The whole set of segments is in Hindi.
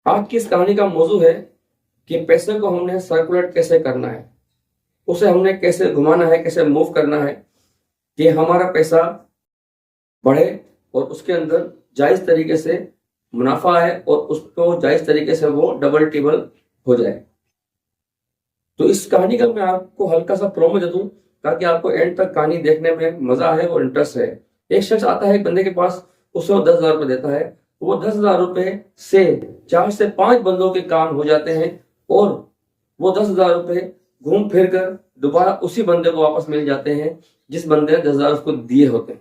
आज की इस कहानी का मौजू है कि पैसे को हमने सर्कुलेट कैसे करना है, उसे हमने कैसे घुमाना है, कैसे मूव करना है कि हमारा पैसा बढ़े और उसके अंदर जायज तरीके से मुनाफा आए और उसको जायज तरीके से वो डबल टिबल हो जाए। तो इस कहानी का मैं आपको हल्का सा प्रोमो दे दूं ताकि आपको एंड तक कहानी देखने में मजा आए और इंटरेस्ट है। एक शख्स आता है एक बंदे के पास, उसे वो 10,000 रुपए देता है। वो 10,000 रुपए से 4 से 5 बंदों के काम हो जाते हैं और वो 10,000 रुपए घूम फिर कर दोबारा उसी बंदे को वापस मिल जाते हैं जिस बंदे ने 10,000 उसको दिए होते हैं।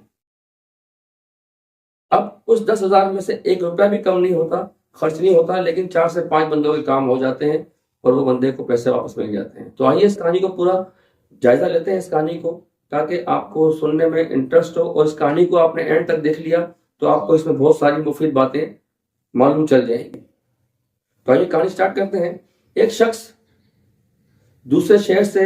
अब उस 10,000 में से 1 रुपया भी कम नहीं होता, खर्च नहीं होता, लेकिन 4 से 5 बंदों के काम हो जाते हैं और वो बंदे को पैसे वापस मिल जाते हैं। तो आइए इस कहानी को पूरा जायजा लेते हैं, इस कहानी को, ताकि आपको सुनने में इंटरेस्ट हो और इस कहानी को आपने एंड तक देख लिया तो आपको इसमें बहुत सारी मुफीद बातें मालूम चल जाएंगी। तो आइए कहानी स्टार्ट करते हैं। एक शख्स दूसरे शहर से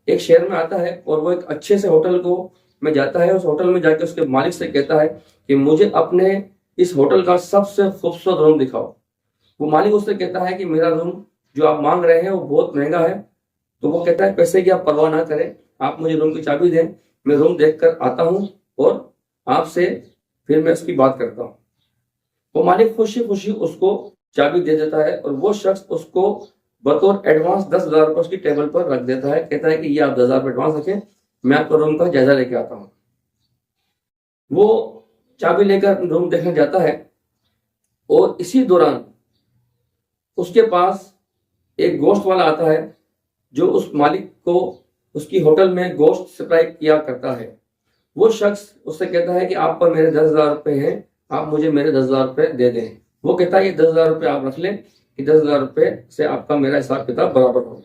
एक शहर में आता है और वो एक अच्छे से होटल को में जाता है। उस होटल में जाके उसके मालिक से कहता है कि मुझे अपने इस होटल का सबसे खूबसूरत रूम दिखाओ। वो मालिक उससे कहता है कि मेरा रूम जो आप मांग रहे हैं वो बहुत महंगा है। तो वो कहता है पैसे की आप परवाह ना करें, आप मुझे रूम की चाबी दें, मैं रूम देख कर आता हूँ और आपसे फिर मैं उसकी बात करता हूँ। वो मालिक खुशी खुशी उसको चाबी दे देता है और वो शख्स उसको बतौर एडवांस 10,000 रुपए उसकी टेबल पर रख देता है। कहता है कि ये आप 10,000 रुपए एडवांस रखें, मैं आपको रूम का जायजा लेके आता हूँ। वो चाबी लेकर रूम देखने जाता है और इसी दौरान उसके पास एक गोश्त वाला आता है जो उस मालिक को उसकी होटल में गोश्त सप्लाई किया करता है। वो शख्स उससे कहता है कि आप पर मेरे 10,000 रुपए हैं, आप मुझे मेरे 10,000 रुपए दे दें। वो कहता है ये 10,000 रुपए आप रख लें कि 10,000 रुपए से आपका मेरा हिसाब किताब बराबर होगा,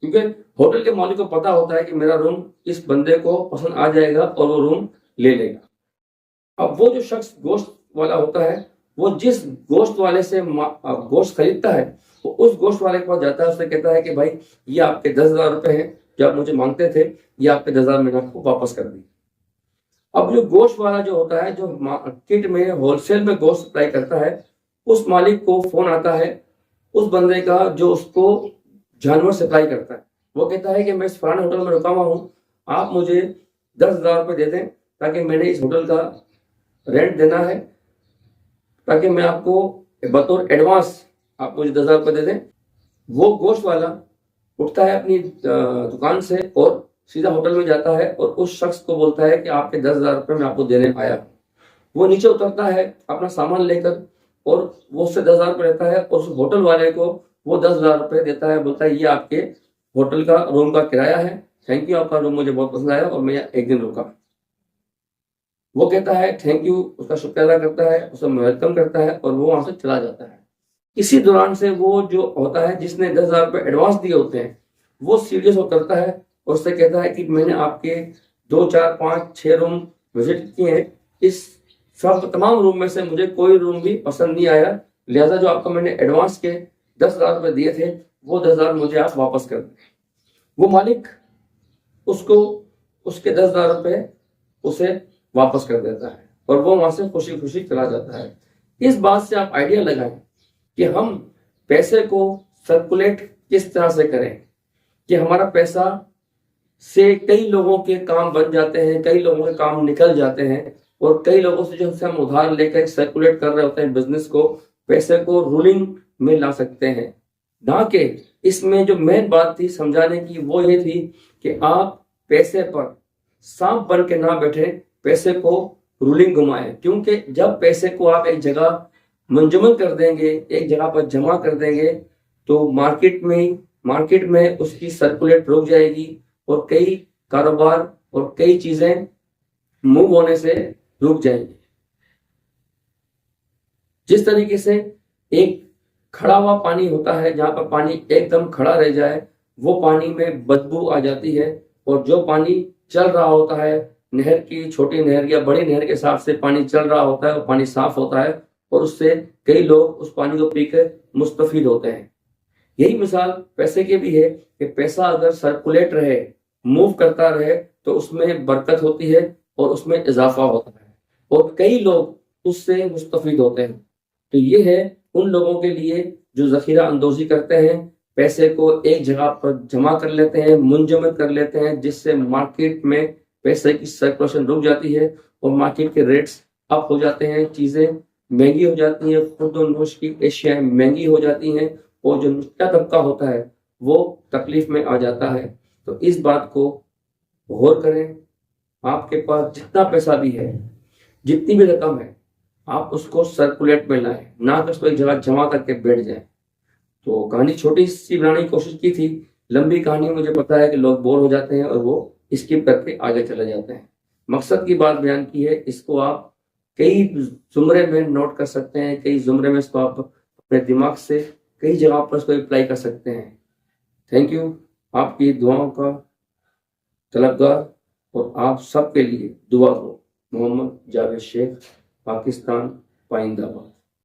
क्योंकि होटल के मालिक को पता होता है कि मेरा रूम इस बंदे को पसंद आ जाएगा और वो रूम ले लेगा। अब वो जो शख्स गोश्त वाला होता है वो जिस गोश्त वाले से गोश्त खरीदता है वो उस गोश्त वाले के पास जाता है, उससे कहता है कि भाई ये आपके 10,000 रुपए हैं जो आप मुझे मांगते थे, ये आपके 10,000 मैंने आपको वापस कर दी। अब जो गोश्त वाला जो होता है जो मार्केट में होलसेल में गोश्त सप्लाई करता है, उस मालिक को फोन आता है उस बंदे का जो उसको जानवर सप्लाई करता है। वो कहता है कि मैं इस फलाने होटल में रुका हुआ हूँ, आप मुझे 10,000 रुपए दे दें ताकि मैंने इस होटल का रेंट देना है, ताकि मैं आपको बतौर एडवांस आप मुझे 10,000 रुपए दे दें। वो गोश्त वाला उठता है अपनी दुकान से और सीधा होटल में जाता है और उस शख्स को बोलता है कि आपके 10,000 रुपए मैं आपको देने आया। वो नीचे उतरता है अपना सामान लेकर और वो उससे 10,000 रुपए लेता है और उस होटल वाले को वो 10,000 रुपए देता है, बोलता है ये आपके होटल का रूम का किराया है, थैंक यू, आपका रूम मुझे बहुत पसंद आया और मैं यहाँ 1 दिन रुका। वो कहता है थैंक यू, उसका शुक्रिया अदा करता है, उसे वेलकम करता है और वो वहां से चला जाता है। इसी दौरान से वो जो होता है जिसने 10,000 रुपए एडवांस दिए होते हैं वो सीढ़ियों से उतरता है और उससे कहता है कि मैंने आपके 2, 4, 5, 6 रूम विजिट किए हैं, इस सब तमाम रूम में से मुझे कोई रूम भी पसंद नहीं आया, लिहाजा जो आपको मैंने एडवांस के 10,000 रुपए दिए थे वो 10,000 मुझे आप वापस कर दें। वो मालिक उसको उसके 10,000 रुपए उसे वापस कर देता है और वो वहां से खुशी खुशी चला जाता है। इस बात से आप आइडिया लगाएं कि हम पैसे को सर्कुलेट किस तरह से करें कि हमारा पैसा से कई लोगों के काम बन जाते हैं, कई लोगों के काम निकल जाते हैं और कई लोगों से जो हम उधार लेकर सर्कुलेट कर रहे होते हैं बिजनेस को, पैसे को रूलिंग में ला सकते हैं। ना कि इसमें जो मेन बात थी समझाने की वो ये थी कि आप पैसे पर सांप बन के ना बैठे, पैसे को रूलिंग घुमाएं, क्योंकि जब पैसे को आप एक जगह मंजमन कर देंगे, एक जगह पर जमा कर देंगे तो मार्केट में उसकी सर्कुलेट रुक जाएगी और कई कारोबार और कई चीजें मूव होने से रुक जाएंगी। जिस तरीके से एक खड़ा हुआ पानी होता है, जहां पर पानी एकदम खड़ा रह जाए वो पानी में बदबू आ जाती है, और जो पानी चल रहा होता है, नहर की छोटी नहर या बड़ी नहर के हिसाब से पानी चल रहा होता है, वो पानी साफ होता है और उससे कई लोग उस पानी को पीकर मुस्तफीद होते हैं। यही मिसाल पैसे की भी है कि पैसा अगर सर्कुलेट रहे, मूव करता रहे तो उसमें बरकत होती है और उसमें इजाफा होता है और कई लोग उससे मुस्तफीद होते हैं। तो ये है उन लोगों के लिए जो जखीरा अंदोजी करते हैं, पैसे को एक जगह पर जमा कर लेते हैं, मुंजमद कर लेते हैं, जिससे मार्केट में पैसे की सर्कुलेशन रुक जाती है और मार्केट के रेट्स अप हो जाते हैं, चीजें महंगी हो जाती हैं, खुर्द और नोश की एशियाएं महंगी हो जाती हैं और जो निचला तबका होता है वो तकलीफ में आ जाता है। तो इस बात को गौर करें। आपके पास जितना पैसा भी है, जितनी भी रकम है, आप उसको सर्कुलेट में लाएं, ना कि उसको एक जगह जमा करके बैठ जाए। तो कहानी छोटी सी बनाने की कोशिश की थी, लंबी कहानी मुझे पता है कि लोग बोर हो जाते हैं और वो स्किप करके आगे चले जाते हैं। मकसद की बात बयान की है, इसको आप कई जुमरे में नोट कर सकते हैं, कई जुमरे में इसको आप अपने दिमाग से कई जगह पर इसको अप्लाई कर सकते हैं। थैंक यू, आपकी दुआओं का तलबगार और आप सबके लिए दुआ हो। मोहम्मद जावेद शेख, पाकिस्तान, पाइंदाबाद।